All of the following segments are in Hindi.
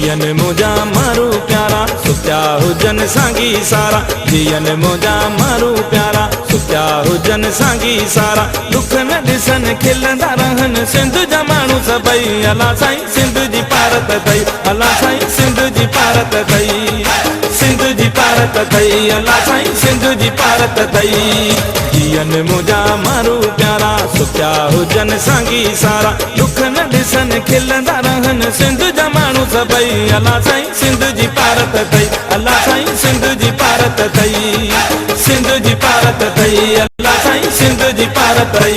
जियन मुझा मारू प्यारा सुत्या हुजन सांगी सारा जियन मुझा मारू प्यारा सुत्या हुजन सांगी सारा दुख न दिसन खिलंदा रहन सिंध जा माण्हू सभई अला साईं सिंध जी पारत थई अला साईं सिंध जी पारत थई सिंध जी पारत थई अला साईं सिंध जी पारत थई जियन मुझा मारू प्यारा सुत्या हुजन सांगी सारा दुख न दिसन खिलंदा रहन सिंध जा माण्हू सभई अला साईं सिंध जी पारत थई अला साईं सिंध जी पारत थई सिंध जी पारत थई अला साईं सिंध जी पारत थई।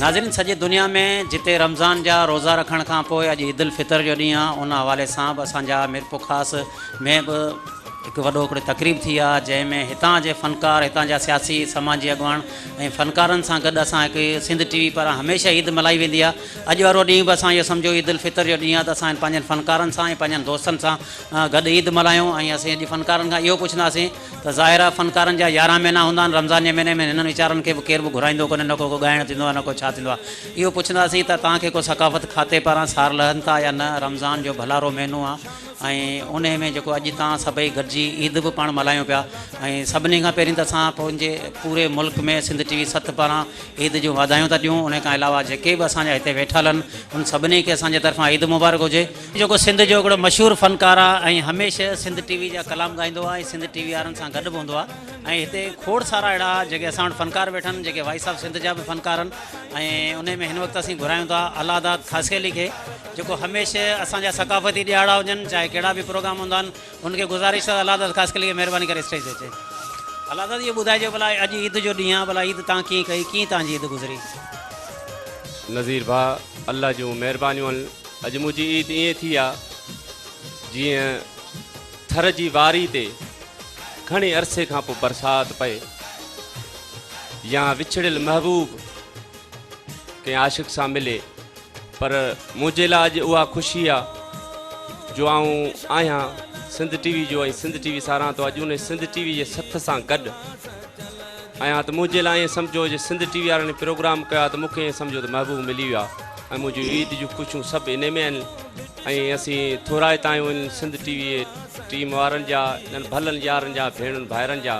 नाज़रीन सॼे दुनिया में जिते रमज़ान जा रोज़ा रखण खां पोइ अॼु ईद उल फितर जो ॾींहुं आहे उन हवाले सां बि असांजा मीरपुर ख़ासि में बि हिकु वॾो हिकिड़ी तक़रीब थी आहे जंहिंमें हितां जे फ़नकार हितां जा सियासी समाजी अॻवान ऐं फ़नकारनि सां गॾु असां हिकु सिंध टीवी पारां हमेशह ईद मल्हाई वेंदी आहे। अॼु वारो ॾींहुं बि असां इहो सम्झो ईद उल फितर जो ॾींहुं आहे त असां पंहिंजनि फ़नकारनि सां ऐं पंहिंजनि दोस्तनि सां गॾु ईद मल्हायूं ऐं असीं अॼु फ़नकारनि खां इहो पुछंदासीं त ज़ाहिर आहे फ़नकारनि जा 11 महीना हूंदा आहिनि रमज़ान जे महीने में हिननि वीचारनि खे बि केर बि घुराईंदो कोन्हे न को ॻाइणु थींदो आहे न को छा थींदो आहे। इहो पुछंदासीं त तव्हांखे को सकाफ़त खाते पारां सार लहनि था या न रमज़ान जो भलारो महीनो आहे ऐं उन में जेको अॼु तव्हां सभई गॾिजी ईद बि पाण मल्हायूं पिया ऐं सभिनी खां पहिरीं त असां पंहिंजे पूरे मुल्क में सिंध टीवी 7 पारां ईद जूं वाधायूं था ॾियूं। उन खां अलावा जेके बि असांजा हिते वेठल आहिनि उन सभिनी खे असांजे तरफ़ां ईद मुबारक हुजे। जेको सिंध जो हिकिड़ो मशहूरु फ़नकार आहे ऐं हमेशह सिंध टीवी जा कलाम ॻाईंदो आहे ऐं सिंध टीवी वारनि सां गॾु बि हूंदो आहे ऐं हिते खोड़ सारा अहिड़ा जेके असां वटि फ़नकार वेठा आहिनि जेके भाई साहब सिंध जा बि फ़नकार आहिनि ऐं उन में हिन वक़्तु असीं घुरायूं था अलादाद ख़ासि अली खे जेको हमेशह असांजा सकाफ़ती ॾियारा हुजनि चाहे कहिड़ा बि प्रोग्राम हूंदा आहिनि उनखे गुज़ारिश आहे अलादाद ख़ासि अली खे महिरबानी करे स्टेज ते अचे। अलादाद इहो ॿुधाइजो भला अॼु ईद जो ॾींहुं आहे भला ईद तव्हां कीअं कई कीअं तव्हांजी ईद गुज़री। नज़ीर भाउ अल्लाह जूं महिरबानियूं आहिनि। अॼु मुंहिंजी ईद ईअं थी आहे जीअं थर जी वारी ते घणे अरसे खां पोइ बरसाति पए या विछड़ियल महबूब कंहिं आशिक़ सां मिले पर मुंहिंजे लाइ अॼु उहा ख़ुशी आहे जो आऊं आहियां सिंध टीवी जो ऐं सिंध टीवी सारां थो अॼु उन सिंध टीवी जे सथ सां गॾु आहियां त मुंहिंजे लाइ ईअं सम्झो जे सिंध टीवी वारनि प्रोग्राम कया त मूंखे ईअं सम्झो त महबूब मिली वियो आहे ऐं मुंहिंजूं ईद जूं ख़ुशियूं सभु इन में आहिनि ऐं असीं थोरा हितां आहियूं इन सिंध टीवी टीम वारनि जा इन्हनि भलनि यारनि जा भेणुनि भाइरनि जा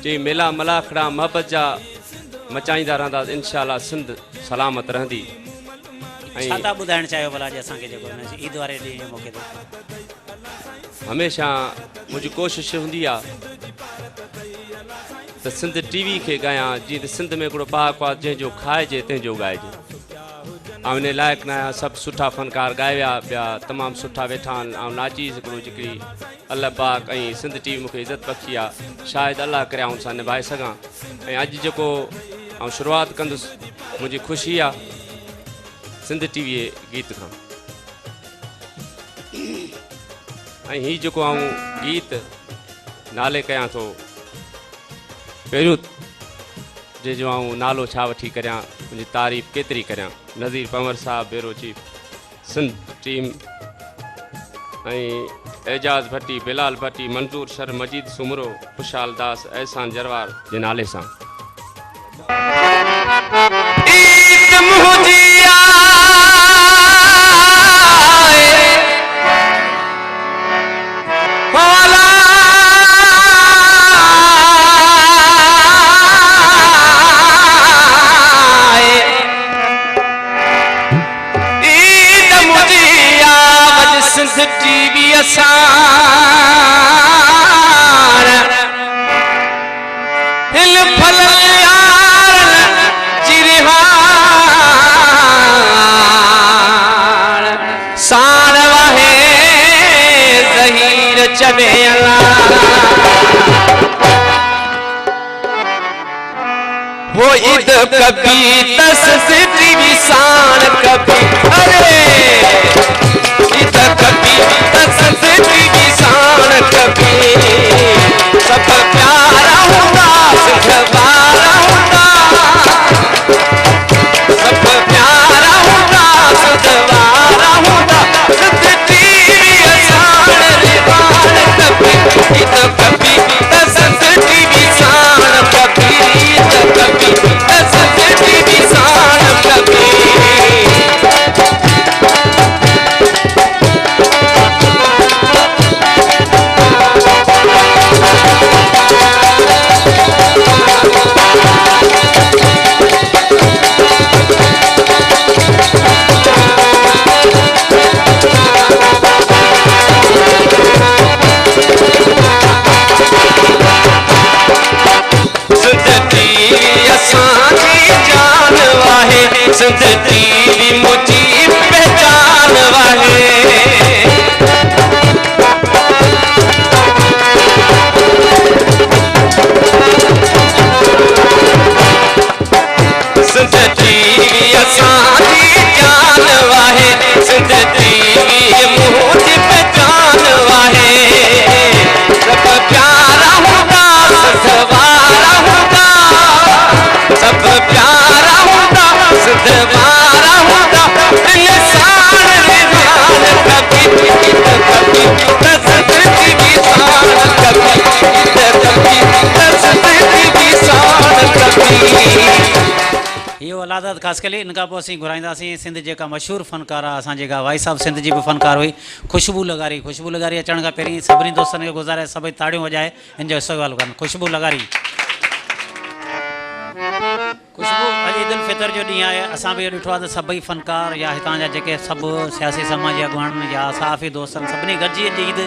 जे मेला मलाखड़ा मोहबत जा मचाईंदा रहंदासीं इनशाअल्लाह सिंध सलामत रहंदी। छा था ॿुधाइणु चाहियो भला अॼु असांखे जेको ईद वारे ॾींहं जे मौक़े ते। हमेशह मुंहिंजी कोशिशि हूंदी आहे त सिंध टीवी खे ॻायां जीअं त सिंध में हिकिड़ो पहाको आहे जंहिंजो खाइजे तंहिंजो ॻाइजे ऐं इन लाइक़ु न आहियां। सभु सुठा फ़नकार ॻाए विया ॿिया तमामु सुठा वेठा आहिनि ऐं नाचीस हिकिड़ो हिकिड़ी अल्लाह पाक ऐं सिंध टीवी मूंखे इज़त बख़्शी आहे शायदि अलाह करे आउं सां निभाए सघां। ऐं अॼु जेको आउं शुरूआति कंदुसि मुंहिंजी ख़ुशी आहे सिंध टीवी गीत खां ऐं हीउ जेको आऊं गीत नाले कयां थो पहिरियों जंहिंजो आऊं नालो छा वठी करियां मुंहिंजी तारीफ़ केतिरी करियां। नज़ीर पंवर साहब ब्यूरो चीफ सिंध टीम ऐं एजाज़ भट्टी बिलाल भट्टी मंज़ूर शर मजीद सुमरो खुशहाल दास एहसान जरवार जे नाले सां वो ईद कभी दस टीवी शान कभी अरे ईद कभी दस टीवी शान कभी सब प्यारा होगा सखबारा होगा सब प्यारा होगा सखबारा होगा ख़ासि करे इन खां पोइ असीं घुराईंदासीं सिंध जेका मशहूरु फ़नकार आहे असां जेका वाई साहब सिंध जी बि फ़नकार हुई ख़ुशबू लगारी। ख़ुशबू लगारी अचण खां पहिरीं सभिनी दोस्तनि खे गुज़ारे सभई ताड़ियूं वॼाए हिन जो इस्तक़बाल कनि। ख़ुशबू लगारी। ख़ुशबू अॼु ईद उल फितर जो ॾींहुं आहे। असां बि ॾिठो आहे त सभई फ़नकार या हितां जा जेके सभु सियासी समाजी अॻुवान या सहाफ़ी दोस्तनि सभिनी गॾिजी अॼु ईद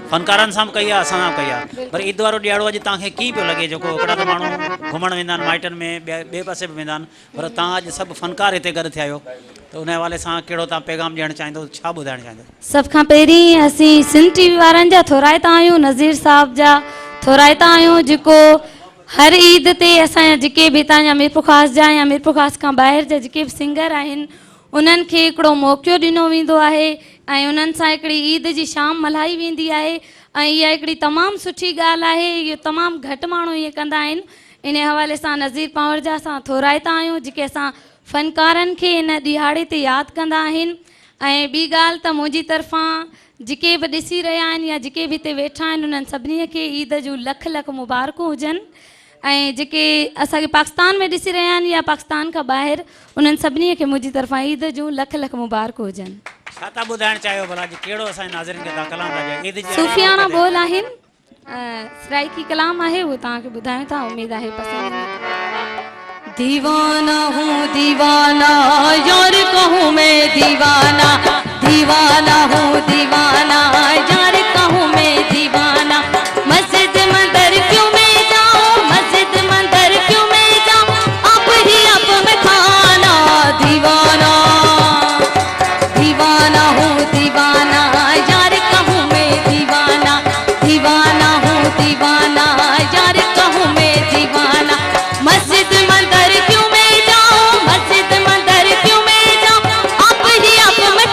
फ़नकारनि सां बि कई आहे, असां सां बि कई आहे। पर ईद वारो ॾियारो अॼु तव्हांखे कीअं पियो लॻे? जेको हिकिड़ा त माण्हू घुमणु वेंदा आहिनि माइटनि में, ॿिए पासे बि वेंदा आहिनि, पर तव्हां अॼु सभु फ़नकार हिते गॾु थिया आहियो, त उन हवाले सां कहिड़ो तव्हां पैगाम ॾियणु चाहींदो, छा ॿुधाइणु चाहींदो? सभ खां पहिरीं असीं सिंध टीवी वारनि जा थोराइता आहियूं, नज़ीर साहब जा थोराइता आहियूं, जेको हर ईद ते असांजा जेके बि हितां जा मीरपुर ख़ास जा या मीरपुर ख़ास खां ॿाहिरि जा जेके बि सिंगर आहिनि उन्हनि खे हिकिड़ो मौक़ो ॾिनो वेंदो आहे ऐं उन्हनि सां हिकिड़ी ईद जी शाम मल्हाई वेंदी आहे। ऐं इहा हिकिड़ी तमामु सुठी ॻाल्हि आहे। इहो तमामु घटि माण्हू ईअं कंदा आहिनि। इन हवाले सां नज़ीर पावर जा असां थोराइता आहियूं जेके असां फ़नकारनि खे इन ॾिहाड़े ते यादि कंदा आहिनि। ऐं ॿी ॻाल्हि त मुंहिंजी तरफ़ां जेके बि ॾिसी रहिया आहिनि या जेके बि हिते वेठा आहिनि उन्हनि सभिनी खे ईद जूं लख लख मुबारकूं हुजनि। ऐं जेके असांखे पाकिस्तान में ॾिसी रहिया आहिनि या पाकिस्तान खां ॿाहिरि उन्हनि सभिनी खे मुंहिंजी तरफ़ां ईद जूं लख लख मुबारकूं हुजनि। छा था ॿुधाइणु चाहियो भला? कहिड़ो असांजे नाज़रीन खे तव्हां कलाम था ॾियो? ईद जी सूफ़ियाना बोल आहिनि, सराइकी कलाम आहे, उहो तव्हांखे ॿुधायूं था। उमेद आहे पसंदि। दीवाना हूँ दीवाना यार कहूँ मैं दीवाना, दीवाना हूँ दीवाना यार कहूँ मैं दीवाना। मस्जिद मंदिर क्यों मैं जाऊँ, मस्जिद मंदिर क्यों मैं जाऊँ, अब ही अब मैं खाना। दीवाना दीवाना हूँ दीवाना यार कहूँ मैं दीवाना, दीवाना हूँ दीवाना यार कहूँ मैं दीवाना। मस्जिद मंदिर क्यों मैं जाऊँ, मस्जिद मंदिर क्यों मैं जाऊँ, अब ही अब मैं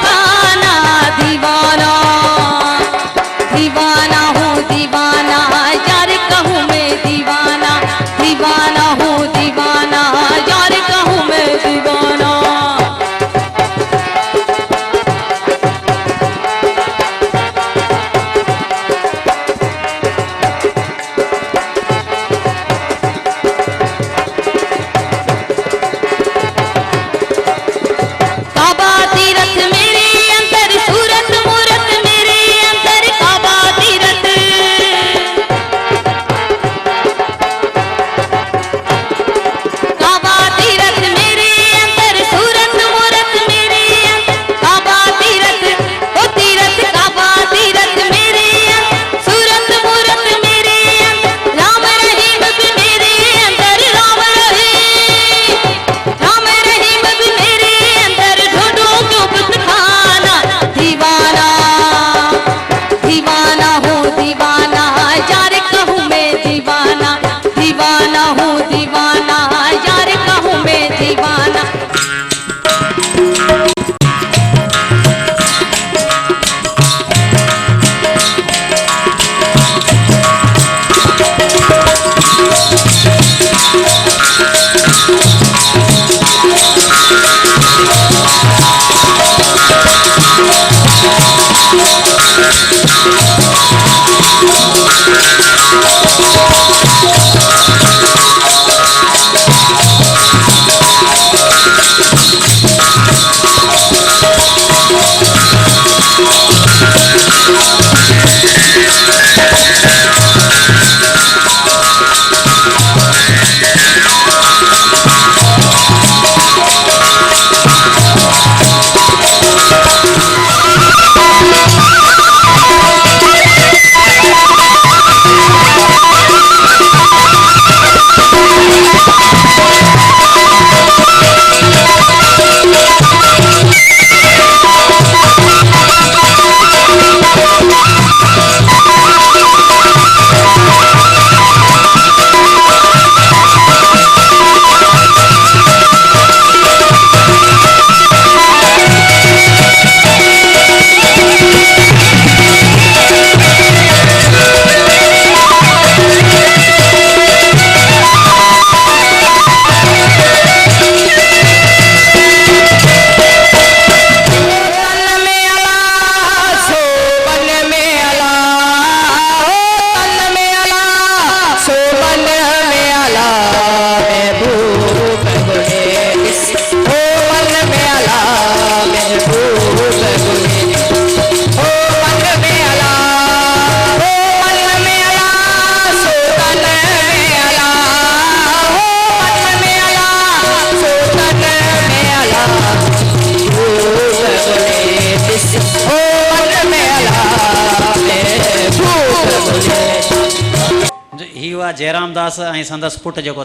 आहे जयराम दास ऐं संदसि पुटु जेको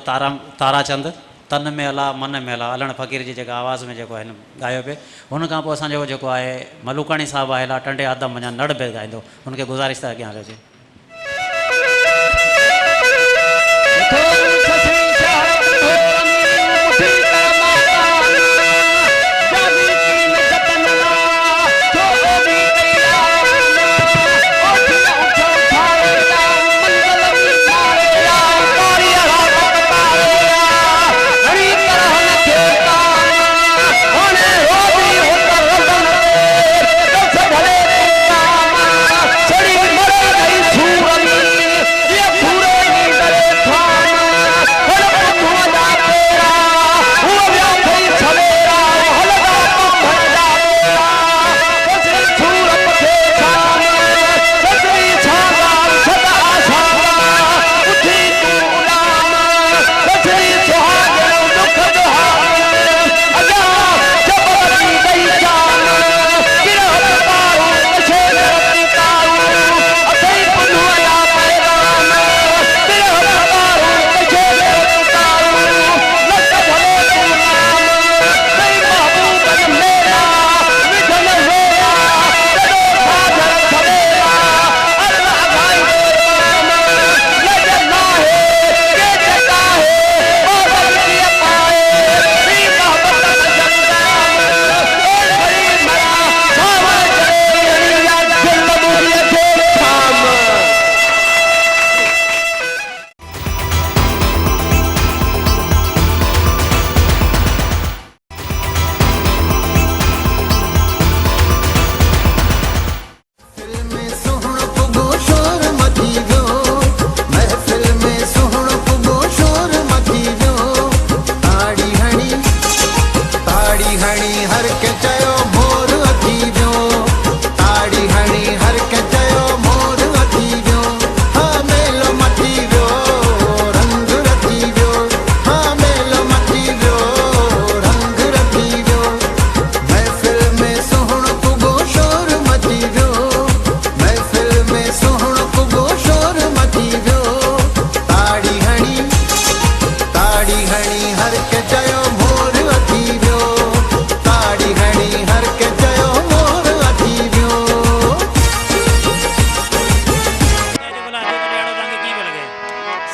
ताराचंद तन में हला मन में हला हलण फ़क़ीर जी जेका आवाज़ में जेको हिन ॻायो पिए हुन खां पोइ असांजो जेको आहे मलूकाणी साहिबु आयल टंडे आदम वञा नड़ बि ॻाईंदो हुनखे गुज़ारिश त अॻियां हलिजे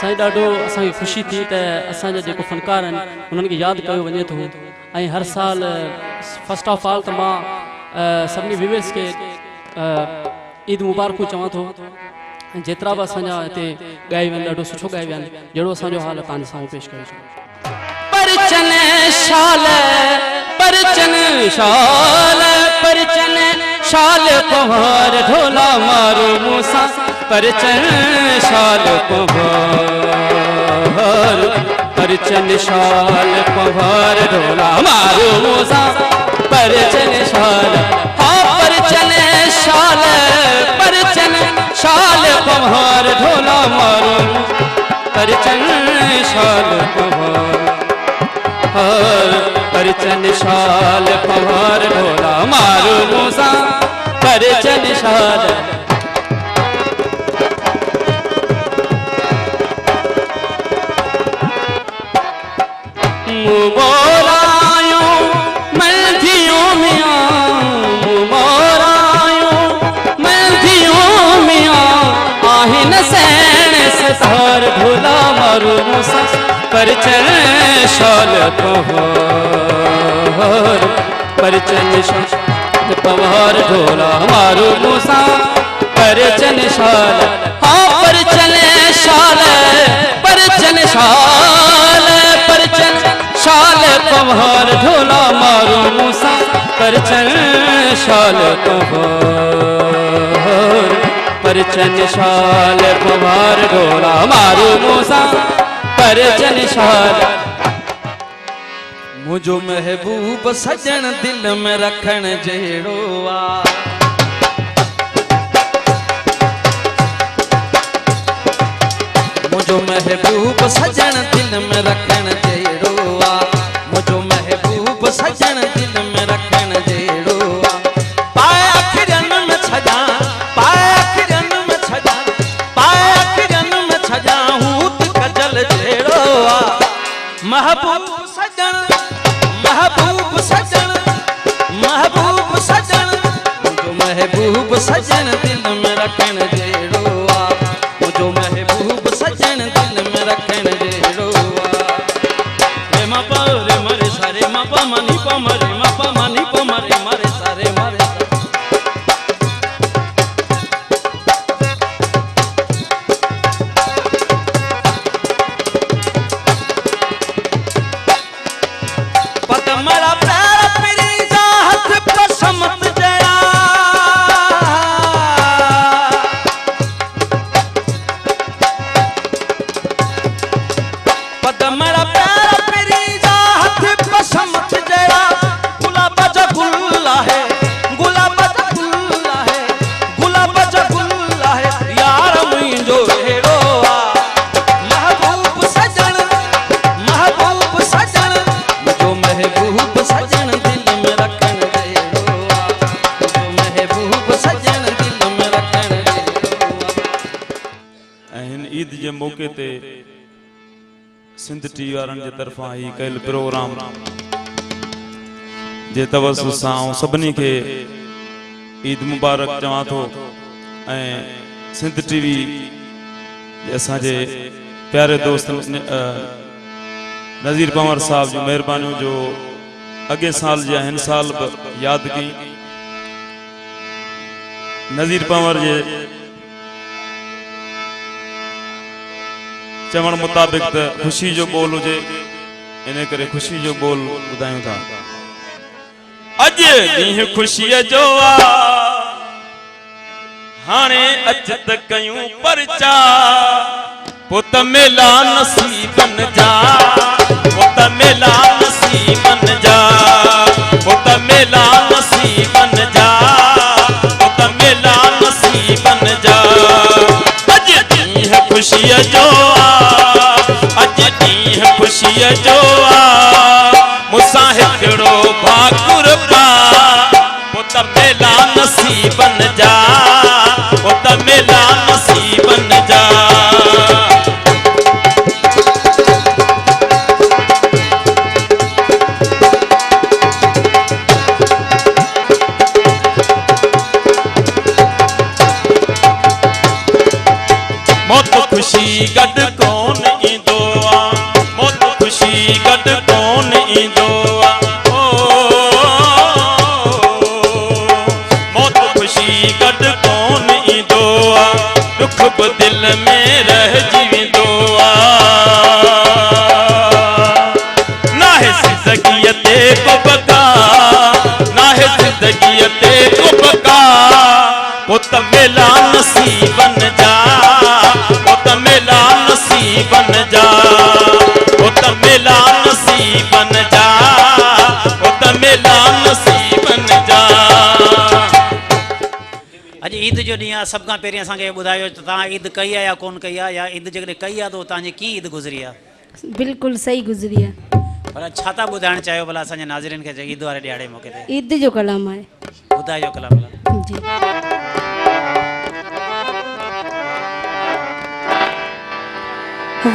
साईं ॾाढो असांखे ख़ुशी थी त असांजा जेको फ़नकार आहिनि उन्हनि खे यादि कयो वञे थो ऐं हर साल फस्ट ऑफ ऑल त मां सभिनी व्यूअर्स खे ईद मुबारकूं चवां थो जेतिरा बि असांजा हिते ॻाए विया आहिनि ॾाढो सुठो ॻाए विया आहिनि जहिड़ो असांजो हाल तव्हांजे साम्हूं पेश कयो परचन शाल परचन शाल परचन शाल पवार ढोला मारो मूसा परचन शाल पवार परचन शाल पवार ढोला मारो मूसा परचन शाल हाँ परचन शाल परचन शाल पवार ढोला मारो परचन शाल पवार परचन शाल पवार ढोला मारो मूसा परचन शाल मोरायो मलधियों में मोरायो मलधियों में आहे न सैन सतार ढोला मारो मूसा परचन शाल पवार परचन शाल पवार ढोला मारो मूसा परचन शाल हाँ परचन शाल परचन शाल परचन शाल पवार ढोला मारो मूसा परचन शाल पवार परचन शाल पवार ढोला मारो मूसा परचन शाल मुझो महबूब सजन दिल में रखण जहिड़ो आ मुझो महबूब सजन दिल में रखण जहिड़ो आ मुझो महबूब सजन दिल में रखण जहिड़ो आ पाए अखिरन में छजा पाए अखिरन में छजा पाए अखिरन में छजा हूँ महबूब सजन दिल में रखण जहिड़ो आ मुंहिंजो महबूब सजन दिल में रखण जहिड़ो आ रे मा पा रे मरे सारे मा पा मा नी पा मरे मा पा मा नी पा मरे मरे सारे मरे पदमरा प्यारा पिरी जा हाथ पसमत जया पदमरा प्यारा पिरी जा हाथ पसमत जया गुलाब जा गुल्ला है गुलाब जा गुल्ला है गुलाब जा गुल्ला है यार मुंहिंजो हेड़ो आ महबूब सजन मुंहिंजो महबूब सजन दिल में रखण जहिड़ो आ मुंहिंजो महबूब सजन दिल में रखण जहिड़ो आ ऐं हिन ईद जे मौक़े ते सिंध टीवी वारनि जे तरफ़ां ही कयल प्रोग्राम जे तवसुल सां सभिनी खे ईद मुबारक चवां थो ऐं सिंध टीवी जे असांजे प्यारे दोस्त नज़ीर पंवर साहब जी महिरबानियूं जो अॻे साल जा हिन साल बि यादि कई नज़ीर पंवर जे चवण मुताबिक़ त ख़ुशी जो बोल हुजे इन करे ख़ुशी जो बोल ॿुधायूं था अॼु ॾींहुं ख़ुशीअ जो आ हाणे अच त कयूं परचा पुत मेला नसीबन जा पुत मेला नसीबन जा पुत मेला नसीबन जा पुत मेला नसीबन जा अॼु ॾींहुं ख़ुशीअ जो आ अॼु ॾींहुं ख़ुशीअ जो आ मूंसां हिकिड़ो भाकुर पा पुत मेला नसीबन जा पुत मेला नसीबन जा मौत ख़ुशी गॾु कोन ईंदो आ मौत ख़ुशी गॾु कोन ईंदो आ मौत ख़ुशी गॾु कोन ईंदो आ दुख बि दिल में रहिजी वेंदो आ नाहे ज़िंदगीअ ते को बका नाहे ज़िंदगीअ ते को बका पुत मेला नसीबन जा पुत मेला नसीबन जा पुत मेला नसीबन जा पुत मेला नसीबन जा अॼु ईद जो ॾींहुं आहे सभ खां पहिरीं असांखे ॿुधायो त तव्हां ईद कई आहे या कोन कई आहे या ईद जेकॾहिं कई आहे त तव्हांजी कीअं ईद गुज़री आहे बिल्कुलु सही गुज़री आहे भला छा था ॿुधाइणु चाहियो भला असांजे नाज़रीन खे ईद वारे ॾियारे मौक़े ते ईद जो कलाम आहे ॿुधाइजो कलाम भला जी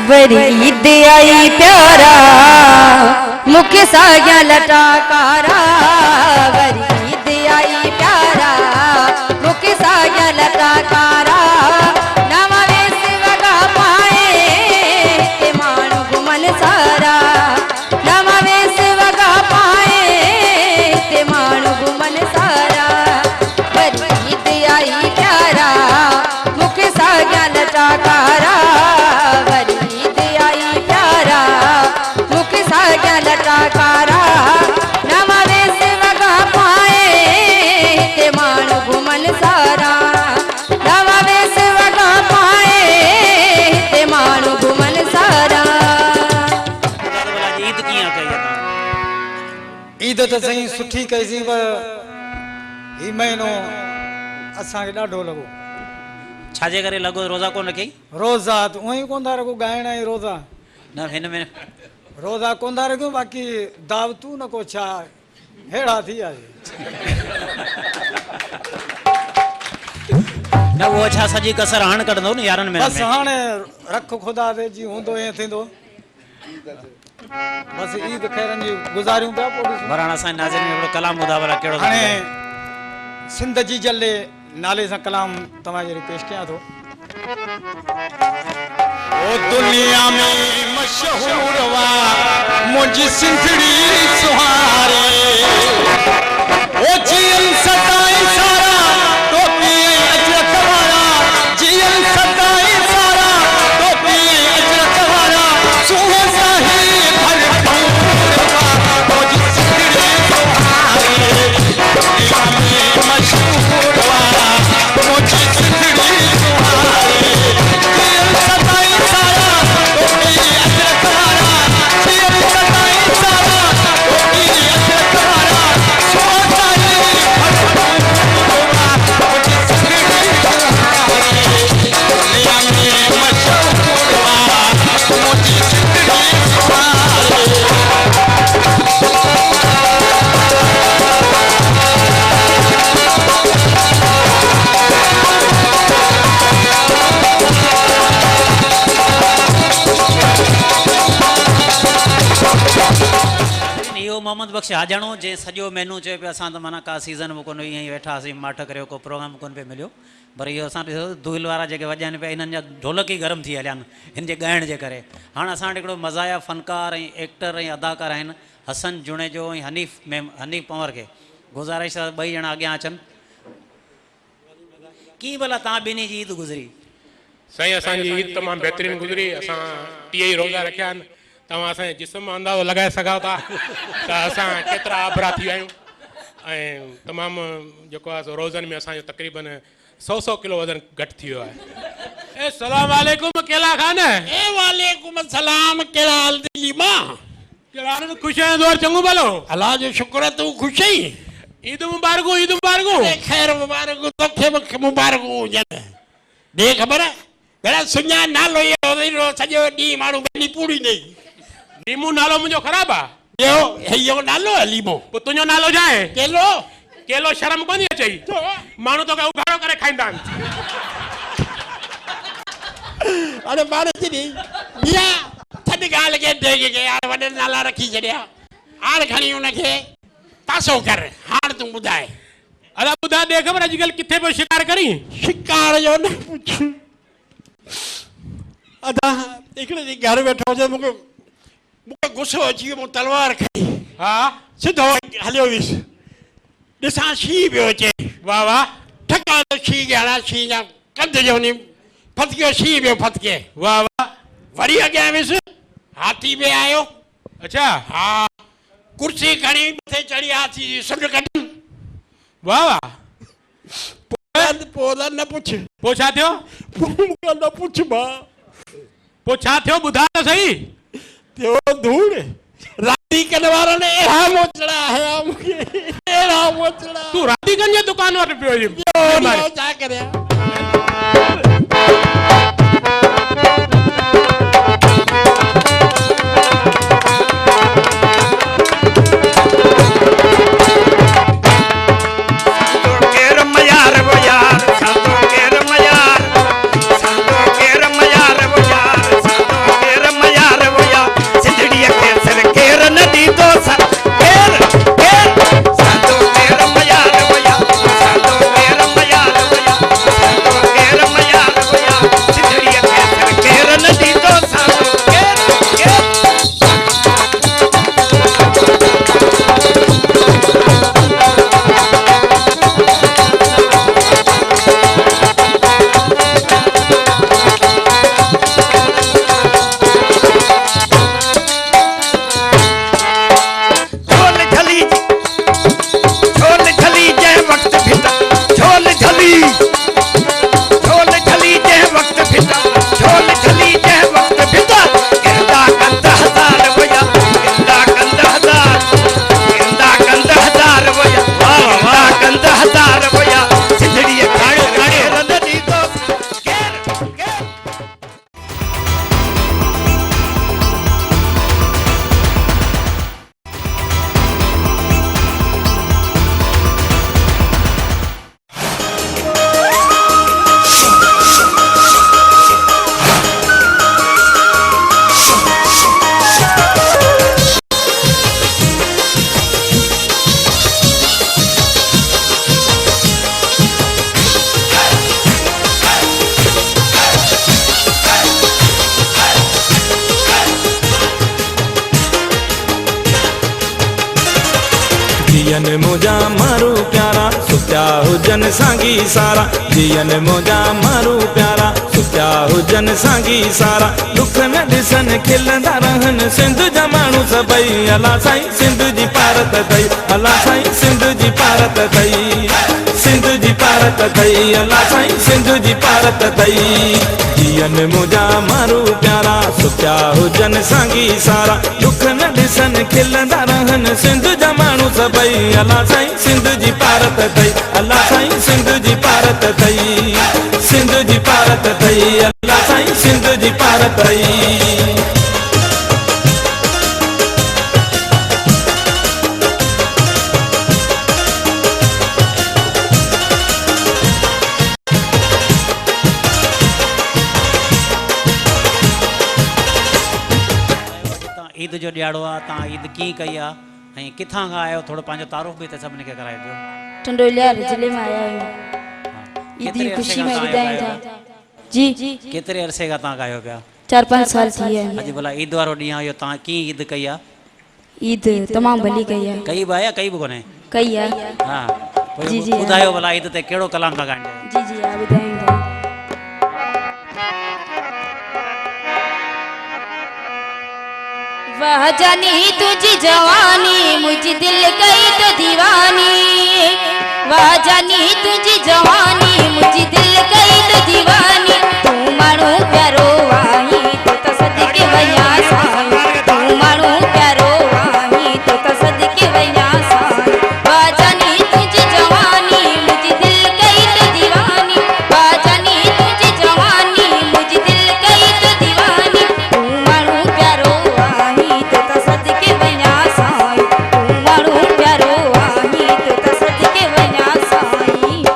वरी ईद आई प्यारा मुखे साया लटाकारा वरी ईद आई प्यारा मुखे साया लटाकारा नवा वेस वगा पाए ते माण्हू घुमन सारा नवा वेस वगा पाए ते माण्हू घुमन सारा वरी ईद आई प्यारा मुखे साया लटाकारा वरी ईद आई प्यारा मुखे साया लटाकारा नवा वेस वगा पाए ते माण्हू घुमन सारा नवा वेस वगा पाए ते माण्हू घुमन सारा भला ईद कीअं कई आहे तव्हां ईद त सही सुठी कईसीं पर ही महीनो असांखे ॾाढो लॻो छाजे करे लॻो रोज़ा कोन रखी रोज़ा त उहो ई कोन था रखूं ॻाइणा ई रोज़ा न हिन में रोज़ा कोन था रखूं बाक़ी दावतूं न को छा हेड़ा थी आहे न उहो छा सॼी कसर हाणे कढंदो न यारनि में बसि हाणे रख ख़ुदा ते जीअं हूंदो ईअं थींदो बसि ईद ख़ैरनि जी गुज़ारियूं पिया पोइ ॾिसूं। पर हाणे असांजे नाज़रीन में हिकिड़ो कलाम ॿुधा भला कहिड़ो हाणे सिंध जी जल्ले नाले सां कलाम तव्हां जहिड़ी पेश कयां थो। ओ दुनिया में मशहूर वा मुंहिंजी सिंधड़ी सुहारे, ओ जीअन सदाई सारा टोपी अजरत वारा, जीअन सदाई सारा टोपी अजरत वारा, सुहे साही भरपूर वा मुंहिंजी सिंधड़ी सुहारे, दुनिया में मशहूर वा मुंहिंजी सिंधड़ी सुहारे, जीअन सदाई सारा टोपी अजरत वारा, जीअन सदाई सारा टोपी अजरत वारा, सुहे साही भरपूर वा मुंहिंजी सिंधड़ी सुहारे, दुनिया में मशहूर वा मुंहिंजी सिंधड़ी सुहारे। इहो मोहम्मद बख्श हाजणो जे सॼो मेनू चयो पियो असां त माना का सीज़न बि कोन ईअं ई वेठा हुआसीं माठ करियो को प्रोग्राम कोन पियो मिलियो, पर इहो असां ॾिसो धुल वारा जेके वॼनि पिया इन्हनि जा ढोलक ई गरम थी हलिया आहिनि हिन जे ॻाइण जे करे। हाणे असां वटि हिकिड़ो मज़ाया फ़नकार ऐं एक्टर ऐं अदाकार आहिनि हसन जुणेजो ऐं हनीफ़ पंवर खे गुज़ारिश आहे ॿई ॼणा अॻियां अचनि। कीअं भला तव्हां ॿिन्ही जी ईद गुज़री? साईं असांजी ईद तमामु बहितरीनु गुज़री, असां 30 रोज़ा रखिया आहिनि। तव्हां असांजे जिस्म अंदाज़ो लॻाए सघो था त असां केतिरा आबरा थी विया आहियूं ऐं तमामु जेको आहे सो रोज़नि में असांजो तक़रीबन 100 किलो वज़न घटि थी वियो आहे। अस्सलाम वालेकुम केला खान। ए वालेकुम सलाम, केड़ा हाल दिल्ली मां? केड़ा हाल? खुश आहियां दोर चङो भलो? अल्लाह जो शुक्र है, तू खुश आई? ईद मुबारक, ईद मुबारक। खैर मुबारक तोखे मूंखे मुबारक हुजनि। दे ख़बर है बेड़ा सुञा नालो इहो सॼो ॾींहुं माण्हू ॿिनी पूरी ॾेई। लीमो नालो मुंहिंजो ख़राबु आहे? ॿियो इहो नालो आहे लीमो? पोइ तुंहिंजो नालो छा आहे? केलो। केलो शर्म कोन्हे अचई? माण्हू तोखे उघाड़ो करे खाईंदा आहिनि। अरे माण्हू जी बिया थधि ॻाल्हि खे ढेग के यार वॾे नाला रखी छॾिया, हाणे खणी हुनखे पासो कर। हाणे तूं ॿुधाए। अरे ॿुधा दे ख़बर अॼुकल्ह किथे पियो शिकार करी? शिकार जो न पुछ। अदा हिकिड़े ॾींहुं घर वेठो हुजे, मूंखे गुस्सो अची वियो, मूं तलवार खई। हा सिधो हलियो वियुसि, ॾिसां शींहुं पियो अचे। वाह वाह। ठका त शींहुं खे हणा, शींहुं जा कंध जो नी फतकियो, शींहुं पियो फतके। वाह वाह। वरी अॻियां वियुसि, हाथी बि आयो। अच्छा। हा कुर्सी खणी मथे चढ़ी हाथी जी सुंड कढी। वाह वाह। पोइ न पुछ। पोइ छा थियो? मूंखे न पुछ मां। पोइ छा थियो ॿुधा त सही। थियो धूड़ राती कन वारनि अहिड़ा मोचड़ा हया मूंखे, अहिड़ा मोचड़ा। तूं राधीगंज जे दुकान वटि पियो वञी? ॿियो छा करियां? Santo जियन मुंहिंजा मारू प्यारा सुत्या हुजन सांगी सारा जियन मुंहिंजा मारू प्यारा सुत्या हुजन सांगी सारा दुख न ॾिसन खिलंदा रहन सिंध जा माण्हू सभई अला साईं सिंध जी पारत अथई अला साईं सिंध जी पारत अथई सिंध जी पारत अथई अला साईं सिंध जी पारत अथई जियन मुंहिंजा मारू प्यारा सुत्या हुजन सांगी सारा दुख न ॾिसन खिलंदा रहन सिंध जा माण्हू सभई अला साईं सिंध जी पारत अथई अला साईं सिंध जी पारत अथई सिंध जी पारत अथई अला साईं सिंध जी पारत अथई ईद जो ॾियारो आहे तव्हां ईद कीअं कई आहे ऐं किथां खां आयो थोरो पंहिंजो तारुफ़ बि त सभिनी खे कराए ॾियो टंडोलिया जिले में आया हूँ ईद की खुशी में विदाई था जी केतिरे अरसे खां तव्हां कयो पिया 4-5 साल थी है अॼु भला ईद वारो ॾींहुं हुयो तव्हां कीअं ईद कई आहे ईद तमाम भली कई है कई बि आहे या कई बि कोन्हे कई है हा जी, जी, ॿुधायो भला ईद ते कहिड़ो कलाम था ॻाइनि जी जी आप बताएंगे वह जानी तुझी जवानी मुझे दिल गई तो दीवानी वह जानी तुझी जवानी मुझे दिल गई तो दीवानी तू मानो प्यारो वाही तो सदके वया साईं तू मानो प्यारो वाही तो सदके वया साईं वह जानी तुझी जवानी मुझे दिल गई तो दीवानी वह जानी तुझी जवानी मुझे दिल गई तो दीवानी तू मानो प्यारो वाही तो सदके वया साईं तू मानो प्यारो वाही तो सदके वया साईं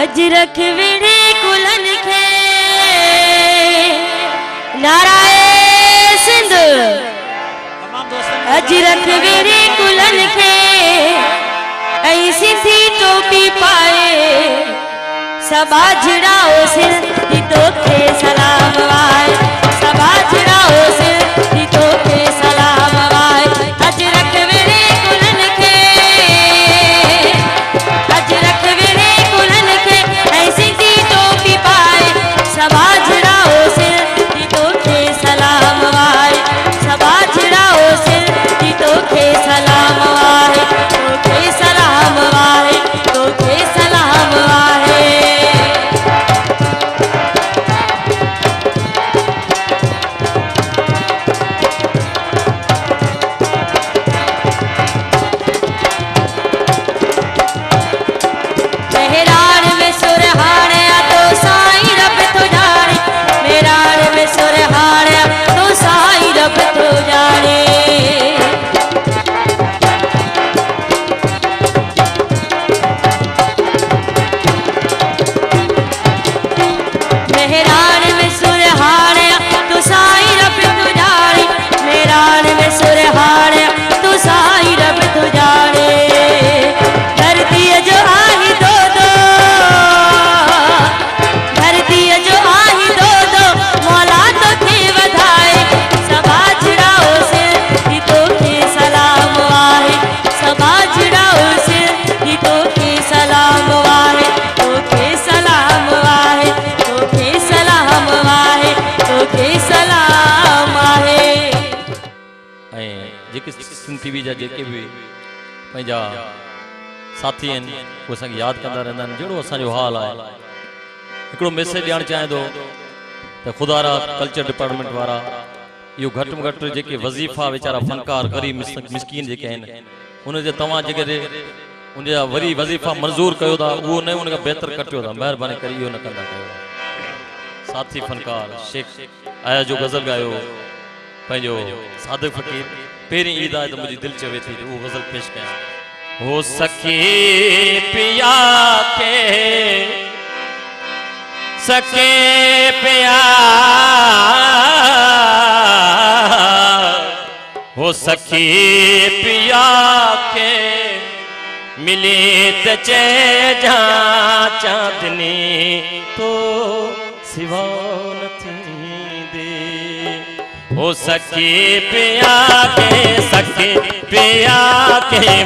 अजरख विड़े कुलन खे नाराए सिंध अजरख विड़े कुलन खे ऐं सिंधी टोपी पाए सबा जड़ाओ सिर दी तोखे सलाम वाए सबा जड़ाओ सिर दी तोखे सलाम वाए अजरख विड़े कुलन खे अजरख विड़े कुलन खे ऐं सिंधी टोपी पाए सबा जड़ाओ सिर दी तोखे सलाम वाए सबा जड़ाओ सिर दी तोखे सलाम वाए तोखे सलाम वाए तोखे सलाम वाए मेहरान में सुरहान तो साईं रब तो जाने मेहरान में सुरहान तो साईं रब तो जाने मेहरान में सुरहान तो साईं रब तो जाने मेहरान में सुरहान तो साईं रब तो जाने धरती जो आही दो दो धरती जो आही दो दो मौला तो के वधाए सबा जड़ाओ सिर की तो के सलाम वाहे सबा जड़ाओ सिर की तो के सलाम वाहे तो के सलाम वाहे तो के सलाम वाहे तो के सलाम वाहे ऐं जेके सिंध टीवी जा जेके बि पंहिंजा साथी आहिनि उहे असांखे यादि कंदा रहंदा आहिनि जहिड़ो असांजो हाल आहे हिकिड़ो मैसेज ॾियणु चाहियां थो त ख़ुदारा कल्चर डिपार्टमेंट वारा इहो घटि में घटि जेके वज़ीफ़ा वीचारा फ़नकार ग़रीब मिसकीन जेके आहिनि उनजे तव्हां जेके उनजा वरी वज़ीफ़ा मंज़ूर कयो था उहो न उनखां बहितर कटियो था महिरबानी करे इहो न कंदा कयो साथी फ़नकार शेख आया जो गज़ल ॻायो पंहिंजो सादिक फ़कीर पहिरीं ईद आहे त मुंहिंजी दिलि चवे थी त उहो गज़ल पेश कयां हो सखी पिया के सके पिया ओ सखी पिया के मिले त चे जा चांदनी तो सिवा न थींदे। ओ सखी पिया के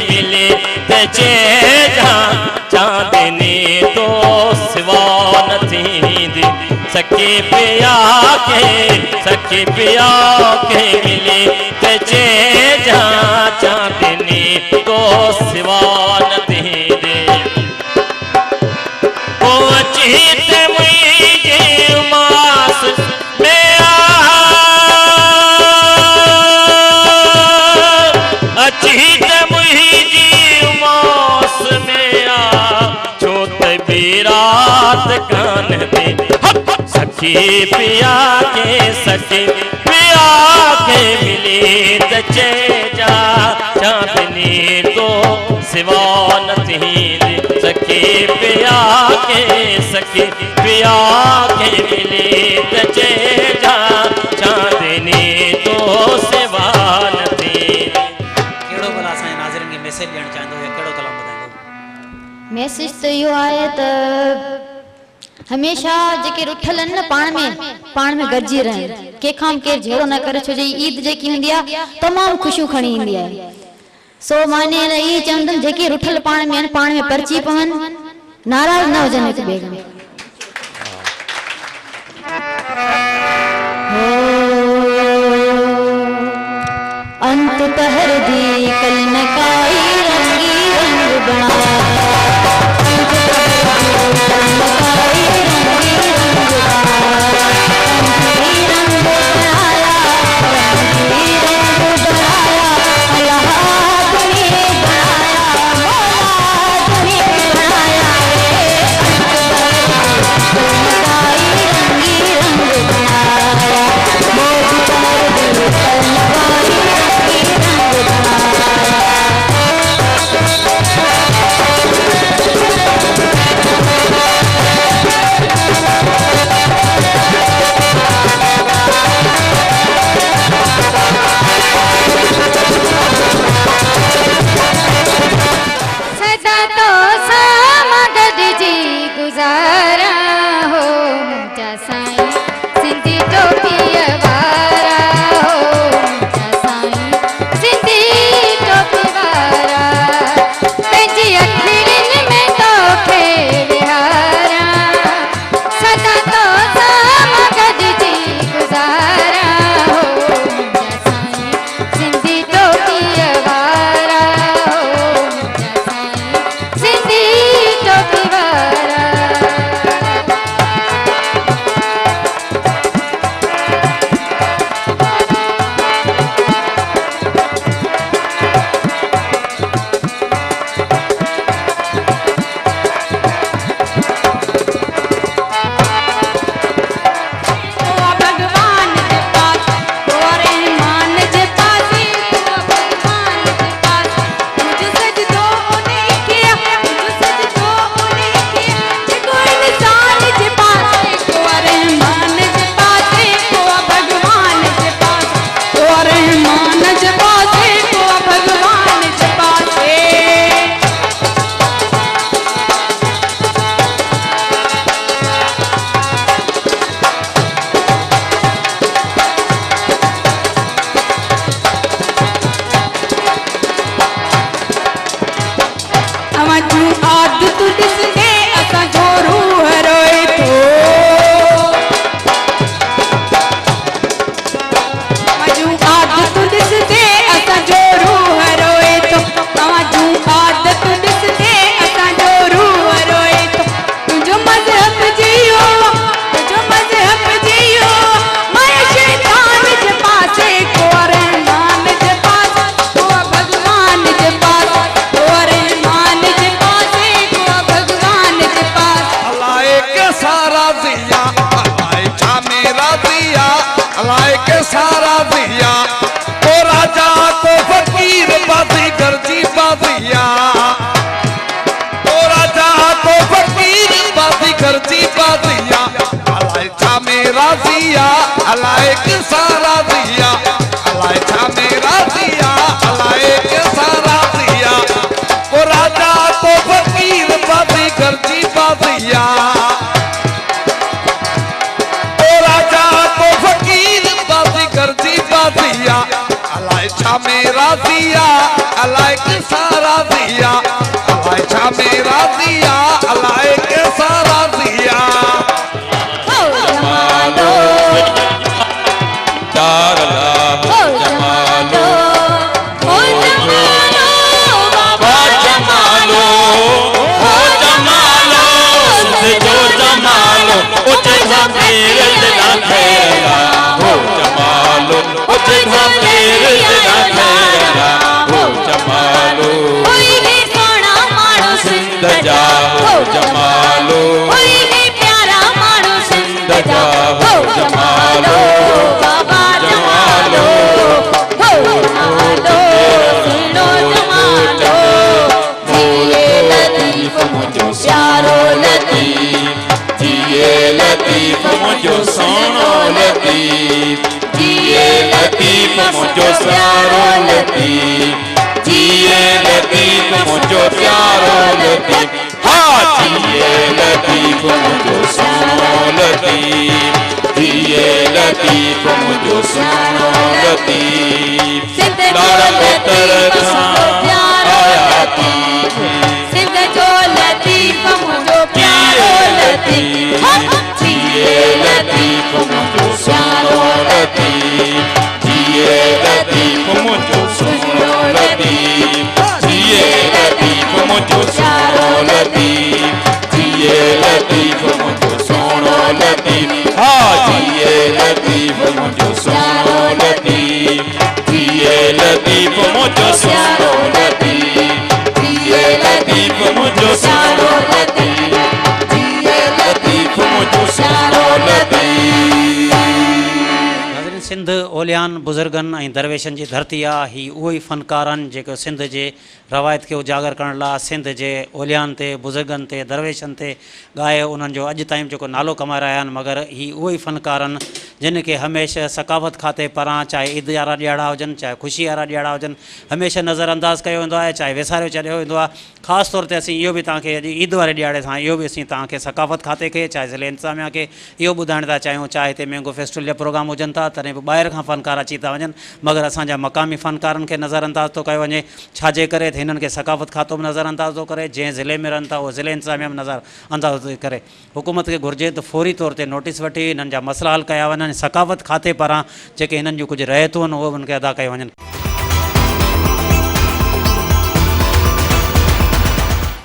मिले त चे जा चांदनी तो सिवा न थींदे। सखी पिया के मिले त चे जा चांदनी तो सिवा न थींदे। ओ अचीत मुझे उमास में अचीत मुझी उमास में छोट बीरात कान दे। सखी पिया के मिले त चे जा चांदनी तो सिवा न थींदे। सखी पिया के मिले त चे जा चांदनी तो सिवा न थींदे। कहिड़ो भला असांजे नाज़रीन खे मैसेज ॾियणु चाहींदो या कहिड़ो कलाम ॿुधाईंदो? मैसेज तो इहो आहे त हमेशा जेके रुठल आहिनि न पाण में गॾिजी रहनि, कंहिंखां केरु जहिड़ो न करे। छो जो ईद जेकी हूंदी आहे तमामु ख़ुशियूं खणी ईंदी आहे। सो मां इन लाइ इहे चवंदमि जेके रुठल पाण में आहिनि पाण में परची पवनि, नाराज़ न हुजनि हिक ॿिए खां। अंत पहर दी कलनकाई रंगी रंग बनाया। राज़िया अलाए छा में राज़िया अलाए कैसा राज़िया जमालो दारला जमालो ओ जमालो बाबा जमालो हो जमालो सिंध जो जमालो उचे ज़मीर दिला खेरा हो जमालो उचे ज़मीर दिला खेरा हो जमालो ओए हे सोना माणो सिंध जा हो जमालो ओए हे प्यारा माणो सिंध जा हो जमालो बाबा जमालो हो जमालो सुनो जमालो जिए लतीफ मुझो प्यारो लतीफ जिए लतीफ मुझो सोनो लतीफ जिए लतीफ मुझो प्यारो लतीफ जिए लतीफ मुझो प्यारो लतीफ हाँ जिए लतीफ मुझो सोनो लतीफ जिए लतीफ मुझो सोनो लतीफ लाड़ पुत्र आया तीफ सिंध जो लतीफ मुझो प्यारो लतीफ जिए लतीफ मुझो सोनो लतीफ जिए लतीफ मुझो सोनो लतीफ जिए लतीफ मुझो सोनो लतीफ जिए लतीफ मुझो सोनो लतीफ हाँ जिए लतीफ मुझो सोनो लतीफ जिए लतीफ मुझो सोनो लतीफ जिए लतीफ मुझो सोनो लतीफ जिए लतीफ मुझो सोनो लतीफ नाज़रीन सिंध ओलियान बुज़ुर्गनि ऐं दरवेशनि जी धरती आहे ही उहे ई फ़नकार आहिनि जेके सिंध जे रवायत खे उजागर करण लाइ सिंध जे ओलियान ते बुज़ुर्गनि ते दरवेशनि ते ॻाए उन्हनि जो अॼु ताईं जेको नालो कमाए रहिया आहिनि मगर ही उहे ई फ़नकार आहिनि जिन खे हमेशह सकावत खाते पारां चाहे ईद वारा ॾियारा हुजनि चाहे ख़ुशी वारा ॾियारा हुजनि हमेशह नज़रअंदाज़ कयो वेंदो आहे चाहे विसारियो छॾियो वेंदो आहे ख़ासि तौर ते असीं इहो बि तव्हांखे अॼु ईद वारे ॾियारे सां इहो बि असीं तव्हांखे सकावत खाते खे चाहे ज़िले इंतिज़ामिया खे इहो ॿुधाइण था चाहियूं चाहे हिते मैंगो फेस्टिवल जा प्रोग्राम हुजनि था तॾहिं बि ॿाहिरि खां फ़नकार अची था वञनि मगर असांजा मक़ामी फ़नकारनि खे नज़रअंदाज़ थो कयो वञे छाजे करे त हिननि खे सकावत खातो बि नज़रअंदाज़ थो करे जंहिं ज़िले में रहनि था उहो ज़िले इंतिज़ामिया में नज़रअंदाज़ थो करे हुकूमत खे घुरिजे त फौरी तौर ते नोटिस वठी हिननि जा मसइला हल कया वञनि सकावत खाते पारां जेके हिननि जूं कुझु रहतूं आहिनि उहे उन्हनि खे अदा कयूं वञनि